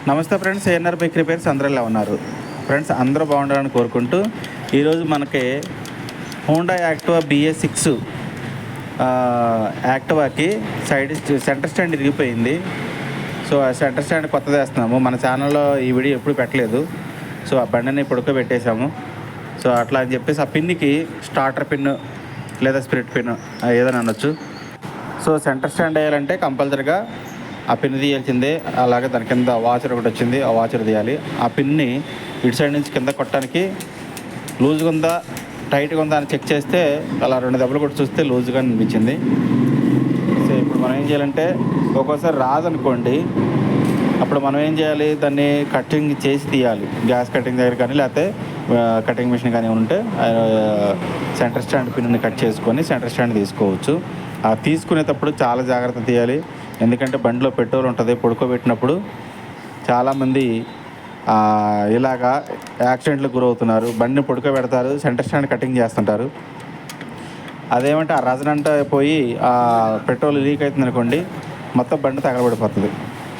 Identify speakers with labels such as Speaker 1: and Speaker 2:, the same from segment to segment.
Speaker 1: నమస్తే friends, ANR bike repairs అందరూ ఎలా ఉన్నారు ఫ్రెండ్స్? అందరూ బాగుండాలని కోరుకుంటూ ఈరోజు మనకి హోండా యాక్టివా BS6 యాక్టివాకి సెంటర్ స్టాండ్ ఇరిగిపోయింది. సో ఆ సెంటర్ స్టాండ్ కొత్తది వేస్తున్నాము. మన ఛానల్లో ఈ వీడియో ఎప్పుడు పెట్టలేదు. సో ఆ బండిని పడుకోబెట్టేసాము. సో అట్లా అని చెప్పేసి ఆ పిన్నికి స్టార్టర్ పిన్ లేదా స్పిరిట్ పిన్ ఏదైనా అనొచ్చు. సో సెంటర్ స్టాండ్ వేయాలంటే కంపల్సరీగా ఆ పిన్ తీయాల్సిందే. అలాగే దాని కింద వాచర్ ఒకటి వచ్చింది, ఆ వాచర్ తీయాలి. ఆ పిన్ని ఇటు సైడ్ నుంచి కింద కొట్టడానికి లూజ్గా ఉందా టైట్గా ఉందా అని చెక్ చేస్తే అలా 2 దెబ్బలు కొట్టి చూస్తే లూజ్గా అనిపించింది. సో ఇప్పుడు మనం ఏం చేయాలంటే, ఒక్కోసారి రాదనుకోండి, అప్పుడు మనం ఏం చేయాలి, దాన్ని కటింగ్ చేసి తీయాలి. గ్యాస్ కటింగ్ దగ్గర కానీ లేకపోతే కటింగ్ మిషన్ కానీ ఉంటే సెంటర్ స్టాండ్ పిన్ని కట్ చేసుకొని సెంటర్ స్టాండ్ తీసుకోవచ్చు. ఆ తీసుకునేటప్పుడు చాలా జాగ్రత్త తీయాలి. ఎందుకంటే బండిలో పెట్రోల్ ఉంటుంది. పడుకోబెట్టినప్పుడు చాలామంది ఇలాగా యాక్సిడెంట్లకు గురవుతున్నారు. బండిని పడుకోబెడతారు, సెంటర్ స్టాండ్ కటింగ్ చేస్తుంటారు. అదేమంటే ఆ రజనంతా పోయి ఆ పెట్రోల్ లీక్ అవుతుంది అనుకోండి, మొత్తం బండి తగలబడిపోతుంది.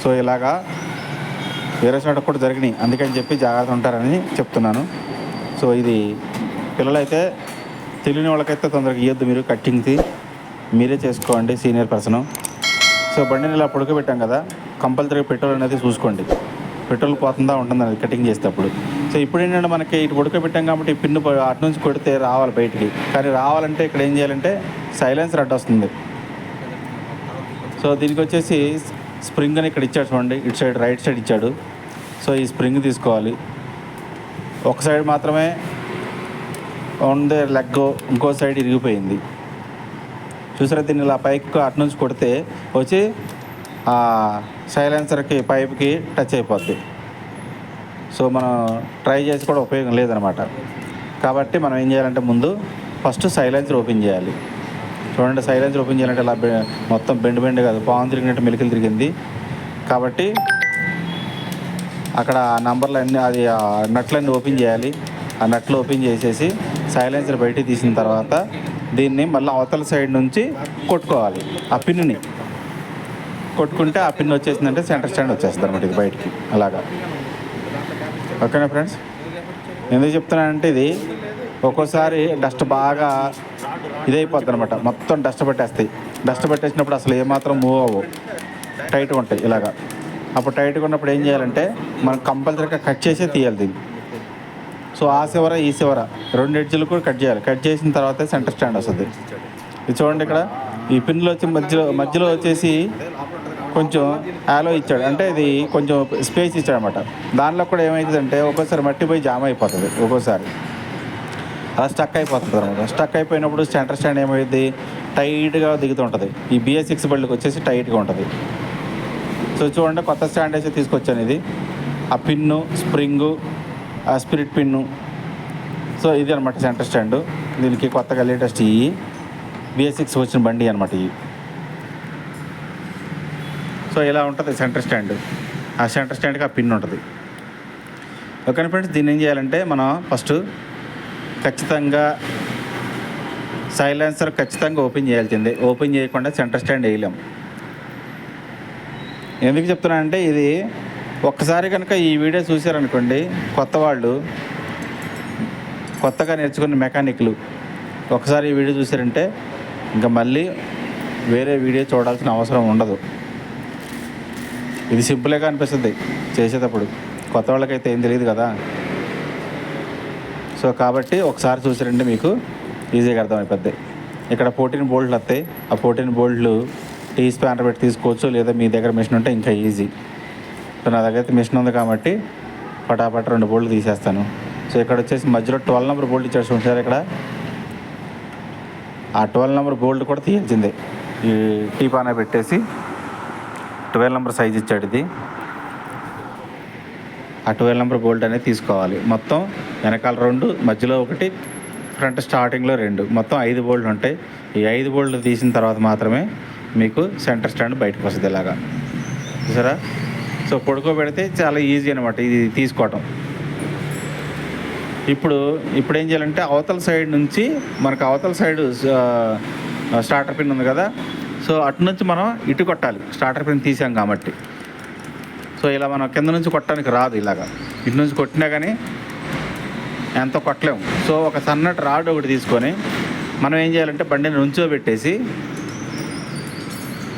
Speaker 1: సో ఇలాగా వేరే చోట కూడా జరిగినాయి. అందుకని చెప్పి జాగ్రత్త ఉంటారని చెప్తున్నాను. సో ఇది పిల్లలైతే తెలియని వాళ్ళకైతే తొందరగా ఇవ్వద్దు. మీరు కటింగ్ది మీరే చేసుకోండి, సీనియర్ పర్సను. సో బండిని ఇలా పడుకోబెట్టాం కదా, కంపల్సరీగా పెట్రోల్ అనేది చూసుకోండి. పెట్రోల్ పోతుందా ఉంటుంది అది కటింగ్ చేసేటప్పుడు. సో ఇప్పుడు ఏంటంటే మనకి ఇటు పడుకోబెట్టాం కాబట్టి ఈ పిన్ను అటు నుంచి కొడితే రావాలి బయటికి. కానీ రావాలంటే ఇక్కడ ఏం చేయాలంటే సైలెన్సర్ అడ్డు వస్తుంది. సో దీనికి వచ్చేసి స్ప్రింగ్ అని ఇక్కడ ఇచ్చాడు చూడండి, ఇటు సైడ్ రైట్ సైడ్ ఇచ్చాడు. సో ఈ స్ప్రింగ్ తీసుకోవాలి. ఒక సైడ్ మాత్రమే ఉంది లెగ్, ఇంకో సైడ్ ఇరిగిపోయింది. చూసారా, దీన్ని ఇలా పైకి అటు నుంచి కొడితే వచ్చి సైలెన్సర్కి పైప్కి టచ్ అయిపోద్ది. సో మనం ట్రై చేసి కూడా ఉపయోగం లేదనమాట. కాబట్టి మనం ఏం చేయాలంటే ముందు ఫస్ట్ సైలెన్సర్ ఓపెన్ చేయాలి. చూడండి, సైలెన్సర్ ఓపెన్ చేయాలంటే ఇలా మొత్తం బెండ్ కాదు, పాము తిరిగినట్టు మెలికలు తిరిగింది. కాబట్టి అక్కడ నంబర్లు అన్నీ అది నట్లన్నీ ఓపెన్ చేయాలి. ఆ నట్లు ఓపెన్ చేసేసి సైలెన్సర్ బయటికి తీసిన తర్వాత దీన్ని మళ్ళీ అవతల సైడ్ నుంచి కొట్టుకోవాలి. ఆ పిన్ని కొట్టుకుంటే ఆ పిన్ వచ్చేసిందంటే సెంటర్ స్టాండ్ వచ్చేస్తుంది అనమాట, ఇది బయటికి అలాగా. ఓకేనా ఫ్రెండ్స్? ఎందుకు చెప్తున్నానంటే ఇది ఒక్కోసారి డస్ట్ బాగా ఇదైపోద్ది అనమాట, మొత్తం డస్ట్ పట్టేస్తాయి. డస్ట్ పట్టేసినప్పుడు అసలు ఏమాత్రం మూవ్ అవ్వవు, టైట్గా ఉంటాయి ఇలాగా. అప్పుడు టైట్గా ఉన్నప్పుడు ఏం చేయాలంటే మనం కంపల్సరీగా కట్ చేసే తీయాలి దీన్ని. సో ఆ చివర ఈ చివర 2 ఎడ్జ్లు కూడా కట్ చేయాలి. కట్ చేసిన తర్వాత సెంటర్ స్టాండ్ వస్తుంది. ఇది చూడండి, ఇక్కడ ఈ పిన్లో వచ్చి మధ్యలో వచ్చేసి కొంచెం యాలో ఇచ్చాడు, అంటే ఇది కొంచెం స్పేస్ ఇచ్చాడు అనమాట. దానిలో కూడా ఏమవుతుందంటే ఒక్కోసారి మట్టి పోయి జామ్ అయిపోతుంది, ఒక్కోసారి అలా స్టక్ అయిపోతుంది అనమాట. స్టక్ అయిపోయినప్పుడు సెంటర్ స్టాండ్ ఏమైంది, టైట్గా దిగుతుంటుంది. ఈ BS6 బళ్ళకి వచ్చేసి టైట్గా ఉంటుంది. సో చూడండి, కొత్త స్టాండ్ వేసి తీసుకొచ్చాను. ఇది ఆ పిన్ను, స్ప్రింగు, ఆ స్పిరిట్ పిన్ను. సో ఇది అనమాట సెంటర్ స్టాండ్. దీనికి కొత్తగా లేటెస్ట్ ఈ BS6 వచ్చిన బండి అనమాట ఇవి. సో ఇలా ఉంటుంది సెంటర్ స్టాండ్. ఆ సెంటర్ స్టాండ్కి ఆ పిన్ ఉంటుంది. ఓకే ఫ్రెండ్స్, దీన్ని ఏం చేయాలంటే మనం ఫస్ట్ ఖచ్చితంగా సైలెన్సర్ ఖచ్చితంగా ఓపెన్ చేయాల్సిందే. ఓపెన్ చేయకుండా సెంటర్ స్టాండ్ వేయలేం. ఎందుకు చెప్తున్నానంటే, ఇది ఒక్కసారి కనుక ఈ వీడియో చూసారనుకోండి, కొత్త వాళ్ళు, కొత్తగా నేర్చుకున్న మెకానిక్లు ఒకసారి ఈ వీడియో చూసారంటే ఇంకా మళ్ళీ వేరే వీడియో చూడాల్సిన అవసరం ఉండదు. ఇది సింపుల్గా అనిపిస్తుంది చేసేటప్పుడు, కొత్త వాళ్ళకైతే ఏం తెలియదు కదా. సో కాబట్టి ఒకసారి చూసారంటే మీకు ఈజీగా అర్థమైపోద్ది. ఇక్కడ 14 బోల్ట్లు వస్తాయి. ఆ 14 బోల్ట్లు టీ స్పానర్ పెట్టి తీసుకోవచ్చు, లేదా మీ దగ్గర మిషన్ ఉంటే ఇంకా ఈజీ. సో నా దగ్గర అయితే మిషన్ ఉంది కాబట్టి పటాపట 2 బోల్ట్లు తీసేస్తాను. సో ఇక్కడ వచ్చేసి మధ్యలో 12 నెంబర్ బోల్ట్ ఇచ్చాడు చూసారు. ఇక్కడ ఆ 12 నెంబర్ బోల్ట్ కూడా తీయాల్సిందే. ఈ టీ పాన పెట్టేసి 12 నెంబర్ సైజ్ ఇచ్చాడు ఇది. ఆ 12 నెంబర్ బోల్ట్ అనేది తీసుకోవాలి. మొత్తం వెనకాల 2, మధ్యలో 1, ఫ్రంట్ స్టార్టింగ్లో 2, మొత్తం 5 బోల్ట్లు ఉంటాయి. ఈ 5 బోల్ట్లు తీసిన తర్వాత మాత్రమే మీకు సెంటర్ స్టాండ్ బయటకు వస్తుంది ఇలాగా, చూసారా. సో పడుకోబెడితే చాలా ఈజీ అనమాట ఇది తీసుకోవటం. ఇప్పుడు ఏం చేయాలంటే అవతల సైడ్ నుంచి మనకు అవతల సైడ్ స్టార్టర్ పిన్ ఉంది కదా, సో అటు నుంచి మనం ఇటు కొట్టాలి. స్టార్టర్ పిన్ తీసాం కాబట్టి సో ఇలా మనం కింద నుంచి కొట్టడానికి రాదు, ఇలాగా ఇటు నుంచి కొట్టినా కానీ ఎంతో కొట్టలేము. సో ఒక సన్నటి రాడ్ ఒకటి తీసుకొని మనం ఏం చేయాలంటే బండిని నుంచోబెట్టేసి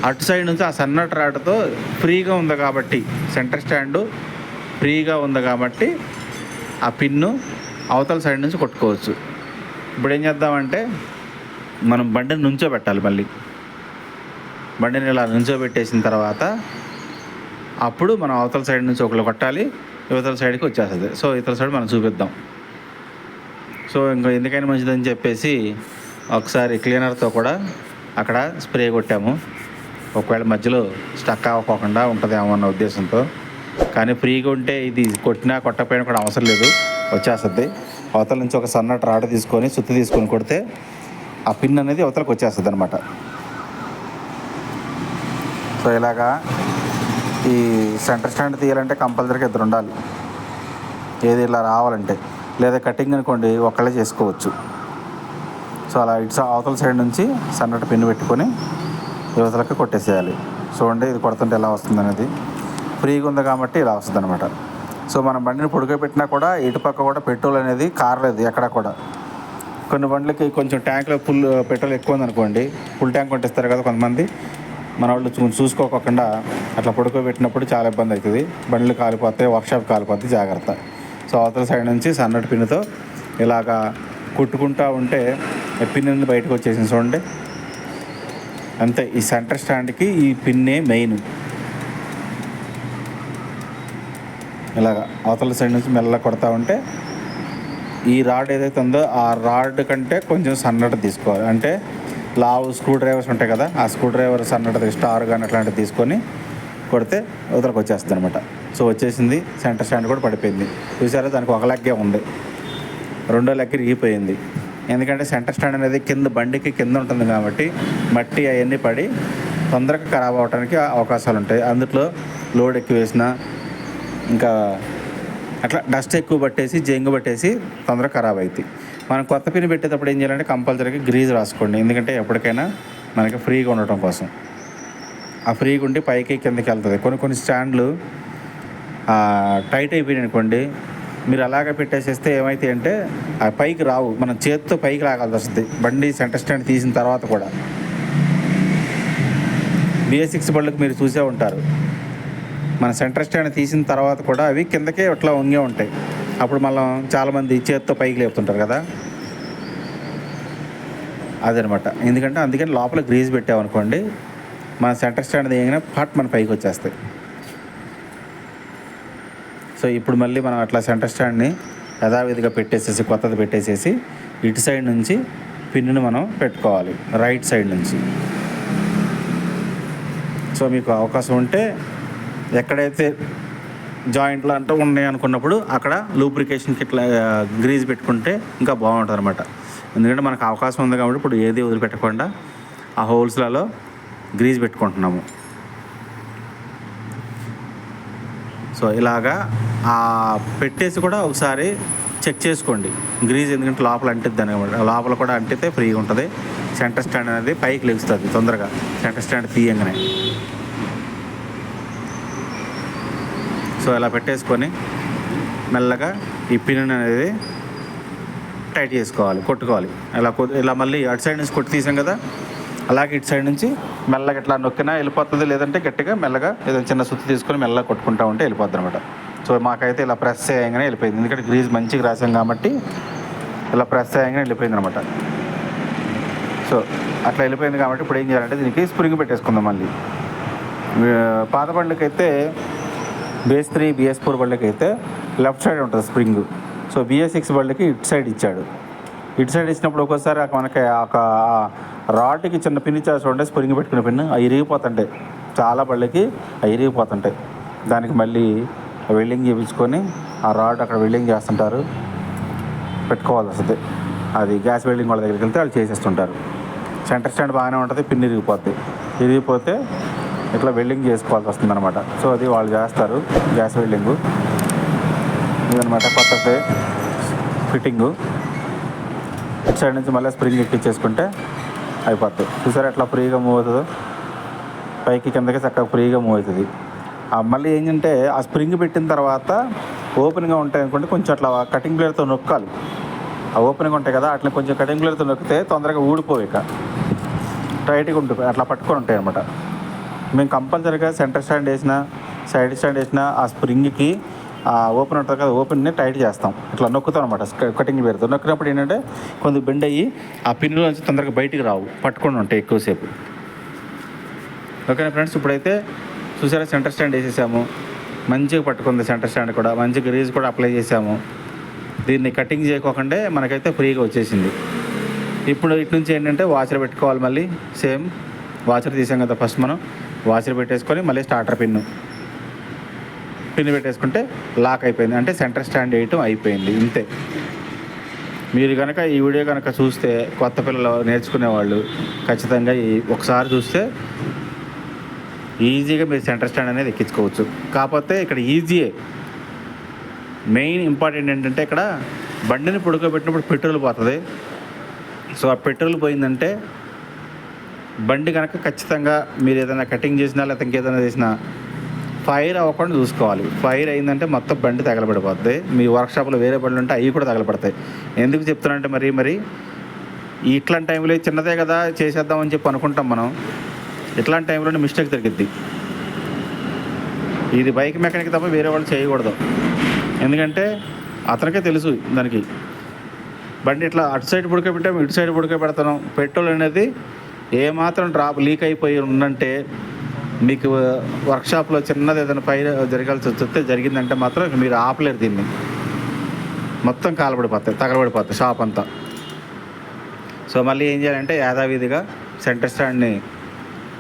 Speaker 1: అటు సైడ్ నుంచి ఆ సన్నటి రాడ్తో ఫ్రీగా ఉంది కాబట్టి, సెంటర్ స్టాండు ఫ్రీగా ఉంది కాబట్టి ఆ పిన్ను అవతల సైడ్ నుంచి కొట్టుకోవచ్చు. ఇప్పుడు ఏం చేద్దామంటే మనం బండిని నుంచోబెట్టాలి. మళ్ళీ బండిని ఇలా నుంచోబెట్టేసిన తర్వాత అప్పుడు మనం అవతల సైడ్ నుంచి ఒకళ్ళు కొట్టాలి, యువతల సైడ్కి వచ్చేస్తుంది. సో ఇతర సైడ్ మనం చూపిద్దాం. సో ఇంకా ఎందుకైనా మంచిదని చెప్పేసి ఒకసారి క్లీనర్తో కూడా అక్కడ స్ప్రే కొట్టాము, ఒకవేళ మధ్యలో స్టక్ అవ్వకుండా ఉంటుందేమో అన్న ఉద్దేశంతో. కానీ ఫ్రీగా ఉంటే ఇది కొట్టినా కొట్టకపోయినా కూడా అవసరం లేదు, వచ్చేస్తుంది. అవతల నుంచి ఒక సన్నటి రాడ్ తీసుకొని సుత్తి తీసుకొని కొడితే ఆ పిన్ అనేది అవతలకు వచ్చేస్తుంది అనమాట. సో ఇలాగా ఈ సెంటర్ స్టాండ్ తీయాలంటే కంపల్సరీగా ఇద్దరు ఉండాలి, ఏది ఇలా రావాలంటే. లేదా కటింగ్ అనుకోండి ఒకళ్ళే చేసుకోవచ్చు. సో అలా ఇటు అవతల సైడ్ నుంచి సన్నటి పిన్ పెట్టుకొని యువతలకి కొట్టేసేయాలి. చూడండి ఇది కొడుతుంటే ఎలా వస్తుంది అనేది. ఫ్రీగా ఉంది కాబట్టి ఇలా వస్తుంది అనమాట. సో మనం బండిని పొడుగబెట్టినా కూడా ఇటుపక్క కూడా పెట్రోల్ అనేది కారలేదు ఎక్కడ కూడా. కొన్ని బండ్లకి కొంచెం ట్యాంక్లో ఫుల్ పెట్రోల్ ఎక్కువ ఉందనుకోండి, ఫుల్ ట్యాంక్ కొట్టిస్తారు కదా కొంతమంది, మన వాళ్ళు చూసుకోకుండా అట్లా పొడుకోబెట్టినప్పుడు చాలా ఇబ్బంది అవుతుంది, బండ్లు కాలిపోతాయి, వర్క్షాప్ కాలిపోతాయి, జాగ్రత్త. సో అవతల సైడ్ నుంచి సన్నటి పిన్నుతో ఇలాగా కుట్టుకుంటూ ఉంటే పిన్ అనేది బయటకు వచ్చేసింది. చూడండి అంతే. ఈ సెంటర్ స్టాండ్కి ఈ పిన్నే మెయిన్. ఇలాగా అవతల సైడ్ నుంచి మెల్లగా కొడతా ఉంటే ఈ రాడ్ ఏదైతే ఉందో ఆ రాడ్ కంటే కొంచెం సన్నటి తీసుకోవాలి. అంటే లావు స్క్రూ డ్రైవర్స్ ఉంటాయి కదా, ఆ స్క్రూ డ్రైవర్ సన్నటి స్టార్ కానీ అట్లాంటివి తీసుకొని కొడితే అవతలకు వచ్చేస్తుంది అనమాట. సో వచ్చేసింది. సెంటర్ స్టాండ్ కూడా పడిపోయింది. చూసారా, దానికి ఒక లెగ్గే ఉంది, రెండో లెగ్ ఇరిగిపోయింది. ఎందుకంటే సెంటర్ స్టాండ్ అనేది కింద బండికి కింద ఉంటుంది కాబట్టి మట్టి అవన్నీ పడి తొందరగా ఖరాబ్ అవడానికి అవకాశాలు ఉంటాయి. అందులో లోడ్ ఎక్కువ వేసినా ఇంకా అట్లా డస్ట్ ఎక్కువ పట్టేసి జంగు పట్టేసి తొందరగా ఖరాబ్ అవుతాయి. మనం కొత్త పిన్ పెట్టేటప్పుడు ఏం చేయాలంటే కంపల్సరీగా గ్రీజ్ రాసుకోండి, ఎందుకంటే ఎప్పటికైనా మనకి ఫ్రీగా ఉండటం కోసం. ఆ ఫ్రీగా ఉండి పైకి కిందకి వెళ్తుంది. కొన్ని స్టాండ్లు టైట్ అయిపోయినాయి అనుకోండి, మీరు అలాగే పెట్టేసేస్తే ఏమైతాయి అంటే ఆ పైకి రావు, మనం చేతితో పైకి లాగాల్సి వస్తుంది బండి సెంటర్ స్టాండ్ తీసిన తర్వాత కూడా. BS6 బళ్ళకి మీరు చూసే ఉంటారు, మన సెంటర్ స్టాండ్ తీసిన తర్వాత కూడా అవి కిందకే అట్లా వంగే ఉంటాయి. అప్పుడు మళ్ళీ చాలామంది చేతితో పైకి లేపుతుంటారు కదా, అదనమాట. ఎందుకంటే అందుకని లోపల గ్రీజ్ పెట్టామనుకోండి, మన సెంటర్ స్టాండ్ దిగిన పార్ట్ మన పైకి వచ్చేస్తాయి. సో ఇప్పుడు మళ్ళీ మనం అట్లా సెంటర్ స్టాండ్ని యథావిధిగా పెట్టేసేసి కొత్తది పెట్టేసేసి ఇటు సైడ్ నుంచి పిన్నుని మనం పెట్టుకోవాలి, రైట్ సైడ్ నుంచి. సో మీకు అవకాశం ఉంటే ఎక్కడైతే జాయింట్లు అంటూ ఉన్నాయి అనుకున్నప్పుడు అక్కడ లూబ్రికేషన్కి ఇట్లా గ్రీజ్ పెట్టుకుంటే ఇంకా బాగుంటుంది అనమాట. ఎందుకంటే మనకు అవకాశం ఉంది కాబట్టి ఇప్పుడు ఏది వదిలిపెట్టకుండా ఆ హోల్స్లలో గ్రీజ్ పెట్టుకుంటున్నాము. సో ఇలాగా పెట్టేసి కూడా ఒకసారి చెక్ చేసుకోండి గ్రీజ్, ఎందుకంటే లోపల అంటిద్ది అనమాట. లోపల కూడా అంటితే ఫ్రీగా ఉంటుంది. సెంటర్ స్టాండ్ అనేది పైకి లెగుస్తుంది తొందరగా సెంటర్ స్టాండ్ తీయంగానే. సో ఇలా పెట్టేసుకొని మెల్లగా ఈ పిన్ అనేది టైట్ చేసుకోవాలి, కొట్టుకోవాలి. ఇలా మళ్ళీ అటు సైడ్ నుంచి కొట్టి తీసాం కదా, అలాగే ఇటు సైడ్ నుంచి మెల్లగా ఇట్లా నొక్కినా వెళ్ళిపోతుంది, లేదంటే గట్టిగా మెల్లగా ఏదైనా చిన్న సుత్తి తీసుకొని మెల్లగా కొట్టుకుంటూ ఉంటే వెళ్ళిపోద్ది అనమాట. సో మాకైతే ఇలా ప్రెస్ చేయగానే వెళ్ళిపోయింది, ఎందుకంటే గ్రీజ్ మంచిగా రాసాం కాబట్టి ఇలా ప్రెస్ చేయగానే వెళ్ళిపోయింది అనమాట. సో అట్లా వెళ్ళిపోయింది కాబట్టి ఇప్పుడు ఏం చేయాలంటే దీనికి స్ప్రింగ్ పెట్టేసుకుందాం. మళ్ళీ పాత బండికైతే BS3 BS4 బళ్ళకైతే లెఫ్ట్ సైడ్ ఉంటుంది స్ప్రింగ్. సో BS6 బళ్ళకి ఇటు సైడ్ ఇచ్చాడు. ఇటు సైడ్ ఇచ్చినప్పుడు ఒక్కోసారి మనకి ఒక రాడ్కి చిన్న పిన్ ఇచ్చారు చూడండి, స్ప్రింగ్ పెట్టుకునే పిన్, అవి ఇరిగిపోతుంటాయి. చాలా బళ్ళకి అవి ఇరిగిపోతుంటాయి. దానికి మళ్ళీ వెల్డింగ్ చేయించుకొని ఆ రాడ్ అక్కడ వెల్డింగ్ చేస్తుంటారు, పెట్టుకోవాల్సి వస్తుంది. అది గ్యాస్ వెల్డింగ్ వాళ్ళ దగ్గరికి వెళ్తే వాళ్ళు చేసేస్తుంటారు. సెంటర్ స్టాండ్ బాగానే ఉంటుంది, పిన్ ఇరిగిపోతే ఇట్లా వెల్డింగ్ చేసుకోవాల్సి వస్తుంది అనమాట. సో అది వాళ్ళు చేస్తారు గ్యాస్ వెల్డింగు. ఇదనమాట కొత్త ఫిట్టింగు. ఇటు సైడ్ నుంచి మళ్ళీ స్ప్రింగ్ ఎక్కించేసుకుంటే అయిపోతుంది. చూసారా ఎట్లా ఫ్రీగా మూవ్ అవుతుందో, పైకి కిందకి చక్కగా ఫ్రీగా మూవ్ అవుతుంది. మళ్ళీ ఏంటంటే ఆ స్ప్రింగ్ పెట్టిన తర్వాత ఓపెన్గా ఉంటాయి అనుకుంటే కొంచెం అట్లా కటింగ్ బ్లేడ్తో నొక్కాలి. ఆ ఓపెన్గా ఉంటాయి కదా, అట్లా కొంచెం కటింగ్ బ్లేడ్తో నొక్కితే తొందరగా ఊడిపోయి ఇక టైట్గా ఉంటుంది, అట్లా పట్టుకొని ఉంటాయి అనమాట. మేము కంపల్సరీగా సెంటర్ స్టాండ్ వేసిన, సైడ్ స్టాండ్ వేసిన ఆ స్ప్రింగ్కి ఓపెన్ ఉంటుంది కదా, ఓపెన్ని టైట్ చేస్తాం, ఇట్లా నొక్కుతాం అనమాట కటింగ్ బ్లేడ్తో. నొక్కినప్పుడు ఏంటంటే కొంచెం బెండ్ అయ్యి ఆ పిన్నుల నుంచి తొందరగా బయటికి రావు, పట్టుకొని ఉంటాయి ఎక్కువసేపు. ఓకేనా ఫ్రెండ్స్, ఇప్పుడైతే చూసారా సెంటర్ స్టాండ్ వేసేసాము, మంచిగా పట్టుకుంది సెంటర్ స్టాండ్ కూడా, మంచి గ్రీజ్ కూడా అప్లై చేసాము. దీన్ని కటింగ్ చేయకోకుండా మనకైతే ఫ్రీగా వచ్చేసింది. ఇప్పుడు ఇటు నుంచి ఏంటంటే వాచర్ పెట్టుకోవాలి. మళ్ళీ సేమ్ వాచర్ తీసాం కదా, ఫస్ట్ మనం వాచర్ పెట్టేసుకొని మళ్ళీ స్టార్టర్ పిన్ పెట్టేసుకుంటే లాక్ అయిపోయింది, అంటే సెంటర్ స్టాండ్ వేయటం అయిపోయింది. ఇంతే. మీరు కనుక ఈ వీడియో కనుక చూస్తే, కొత్త పిల్లలు నేర్చుకునేవాళ్ళు ఖచ్చితంగా ఒకసారి చూస్తే ఈజీగా మీరు సెంటర్ స్టాండ్ అనేది ఎక్కించుకోవచ్చు. కాకపోతే ఇక్కడ ఈజీయే, మెయిన్ ఇంపార్టెంట్ ఏంటంటే ఇక్కడ బండిని పడుకోబెట్టినప్పుడు పెట్రోల్ పోతుంది. సో ఆ పెట్రోల్ పోయిందంటే బండి కనుక ఖచ్చితంగా మీరు ఏదైనా కటింగ్ చేసినా లేకపోతే ఇంకేదైనా చేసినా ఫైర్ అవ్వకుండా చూసుకోవాలి. ఫైర్ అయిందంటే మొత్తం బండి తగలబడిపోద్ది. మీ వర్క్షాప్లో వేరే బండ్లు ఉంటే అవి కూడా తగలబడతాయి. ఎందుకు చెప్తున్నానంటే మరి ఇట్లాంటి టైంలో చిన్నదే కదా చేసేద్దామని చెప్పి అనుకుంటాం మనం. ఇట్లాంటి టైంలోనే మిస్టేక్ జరిగిద్ది. ఇది బైక్ మెకానిక్ తప్ప వేరే వాళ్ళు చేయకూడదు. ఎందుకంటే అతనికే తెలుసు దానికి. బండి ఇట్లా అటు సైడ్ పడుకోబెట్టాము, ఇటు సైడ్ పడుకోబెడతాను, పెట్రోల్ అనేది ఏమాత్రం డ్రాప్ లీక్ అయిపోయి ఉందంటే మీకు వర్క్షాప్లో చిన్నది ఏదైనా ఫైర్ జరగాల్సి వస్తే జరిగిందంటే మాత్రం మీరు ఆపలేరు దీన్ని. మొత్తం తగలబడిపోతాయి షాప్ అంతా. సో మళ్ళీ ఏం చేయాలంటే యథావిధిగా సెంటర్ స్టాండ్ని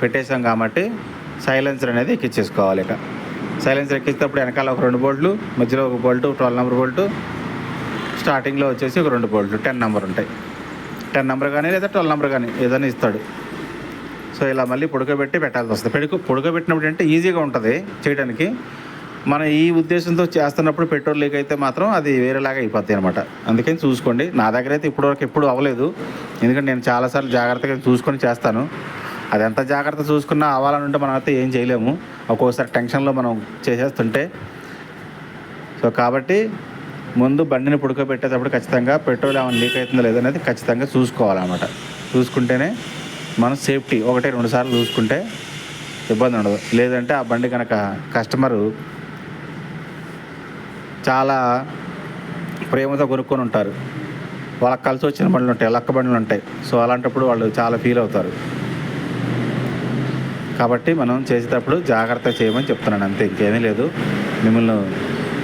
Speaker 1: పెట్టేసాం కాబట్టి సైలెన్సర్ అనేది ఎక్కించేసుకోవాలి. ఇక సైలెన్సర్ ఎక్కించేటప్పుడు వెనకాల ఒక 2 బోల్ట్లు, మధ్యలో ఒక బోల్టు 12 నెంబర్ బోల్టు, స్టార్టింగ్లో వచ్చేసి ఒక 2 బోల్ట్లు 10 నెంబర్ ఉంటాయి. 10 నెంబర్ కానీ లేదా 12 నెంబర్ కానీ ఏదైనా ఇస్తాడు. సో ఇలా మళ్ళీ పొడుకోబెట్టి పెట్టాల్సి వస్తుంది. పొడుకోబెట్టినప్పుడు అంటే ఈజీగా ఉంటుంది చేయడానికి. మనం ఈ ఉద్దేశంతో చేస్తున్నప్పుడు పెట్రోల్ లీక్ అయితే మాత్రం అది వేరేలాగా అయిపోద్ది అనమాట. అందుకని చూసుకోండి. నా దగ్గర అయితే ఇప్పటివరకు ఎప్పుడు అవ్వలేదు, ఎందుకంటే నేను చాలాసార్లు జాగ్రత్తగా చూసుకొని చేస్తాను. అది ఎంత జాగ్రత్త చూసుకున్నా అవ్వాలని ఉంటే మనం అయితే ఏం చేయలేము, ఒక్కోసారి టెన్షన్లో మనం చేసేస్తుంటే. సో కాబట్టి ముందు బండిని పడుకోబెట్టేటప్పుడు ఖచ్చితంగా పెట్రోల్ ఏమైనా లీక్ అవుతుందో లేదనేది ఖచ్చితంగా చూసుకోవాలన్నమాట. చూసుకుంటేనే మనం సేఫ్టీ. 1-2 సార్లు చూసుకుంటే ఇబ్బంది ఉండదు. లేదంటే ఆ బండి కనుక కస్టమరు చాలా ప్రేమతో కొనుక్కొని ఉంటారు, వాళ్ళకి కలిసి వచ్చిన బండ్లు ఉంటాయి, లక్క బండ్లు ఉంటాయి. సో అలాంటప్పుడు వాళ్ళు చాలా ఫీల్ అవుతారు. కాబట్టి మనం చేసేటప్పుడు జాగ్రత్త చేయమని చెప్తున్నాను, అంతే, ఇంకేమీ లేదు. మిమ్మల్ని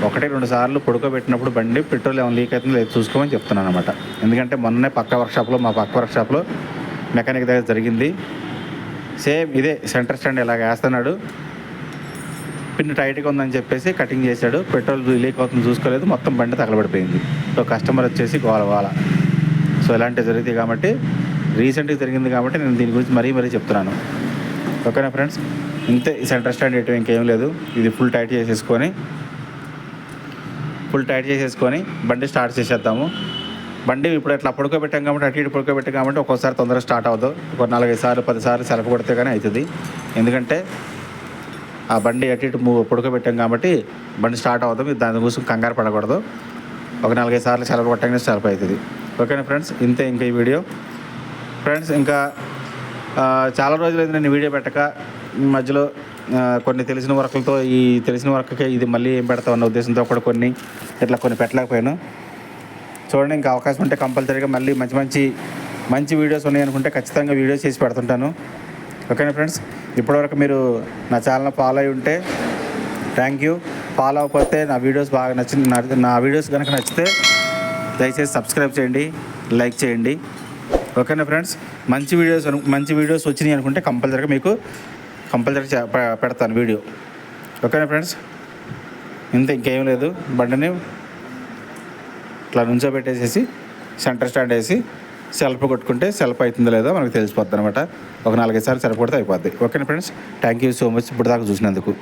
Speaker 1: 1-2 సార్లు పడుకోబెట్టినప్పుడు బండి పెట్రోల్ ఏమైనా లీక్ అవుతుందో లేదు చూసుకోమని చెప్తున్నాను అనమాట. ఎందుకంటే మొన్నే మా పక్క వర్క్షాప్లో మెకానిక్ దగ్గర జరిగింది. సేమ్ ఇదే సెంటర్ స్టాండ్ ఇలాగ వేస్తున్నాడు, పిన్ టైట్గా ఉందని చెప్పేసి కటింగ్ చేశాడు, పెట్రోల్ లీక్ అవుతుంది చూసుకోలేదు, మొత్తం బండి తగలబడిపోయింది. సో కస్టమర్ వచ్చేసి గోల. సో ఇలాంటివి జరుగుతాయి కాబట్టి, రీసెంట్గా జరిగింది కాబట్టి నేను దీని గురించి మరీ చెప్తున్నాను. ఓకేనా ఫ్రెండ్స్, ఇంతే. ఈ సెంటర్ స్టాండ్ వేయటం ఇంకేం లేదు. ఇది ఫుల్ టైట్ చేసేసుకొని బండి స్టార్ట్ చేసేద్దాము. బండి ఇప్పుడు ఇట్లా పడుకోబెట్టాం కాబట్టి, అటు ఇటు పడుకోబెట్టాం కాబట్టి ఒక్కోసారి తొందరగా స్టార్ట్ అవ్వదు. ఒక 4-5 సార్లు 10 సార్లు సెలవు కొడితే కానీ అవుతుంది. ఎందుకంటే ఆ బండి అటు ఇటు పడుకోబెట్టాం కాబట్టి బండి స్టార్ట్ అవ్వదు. మీరు దాని కోసం కంగారు పడకూడదు. ఒక 4-5 సార్లు సెలవు కొట్టగానే స్టార్ట్ అవుతుంది. ఓకేనా ఫ్రెండ్స్, ఇంతే ఇంకా ఈ వీడియో. ఫ్రెండ్స్ ఇంకా చాలా రోజులైంది నేను వీడియో పెట్టక. మధ్యలో కొన్ని తెలిసిన వర్క్కే ఇది మళ్ళీ ఏం పెడతామన్న ఉద్దేశంతో కూడా కొన్ని పెట్టలేకపోయాను. చూడండి, ఇంకా అవకాశం ఉంటే కంపల్సరీగా మళ్ళీ మంచి వీడియోస్ ఉన్నాయి అనుకుంటే ఖచ్చితంగా వీడియోస్ చేసి పెడుతుంటాను. ఓకేనా ఫ్రెండ్స్, ఇప్పటివరకు మీరు నా ఛానల్ ఫాలో అయి ఉంటే థ్యాంక్ యూ. ఫాలో అవ్వకపోతే నా వీడియోస్ బాగా నా వీడియోస్ కనుక నచ్చితే దయచేసి సబ్స్క్రైబ్ చేయండి, లైక్ చేయండి. ఓకేనా ఫ్రెండ్స్, మంచి వీడియోస్ వచ్చినాయి అనుకుంటే కంపల్సరీగా పెడతాను వీడియో. ఓకేనా ఫ్రెండ్స్, ఇంకేం లేదు. బండిని ఇట్లా నుంచోబెట్టేసేసి సెంటర్ స్టాండ్ వేసి సెల్ఫ్ కొట్టుకుంటే సెల్ఫ్ అవుతుందో లేదో మనకు తెలిసిపోద్ది అనమాట. ఒక 4-5 సార్లు సెల్ఫ్ కొడితే అయిపోద్ది. ఓకేనా friends, thank you so much ఇప్పుడు దాకా చూసినందుకు.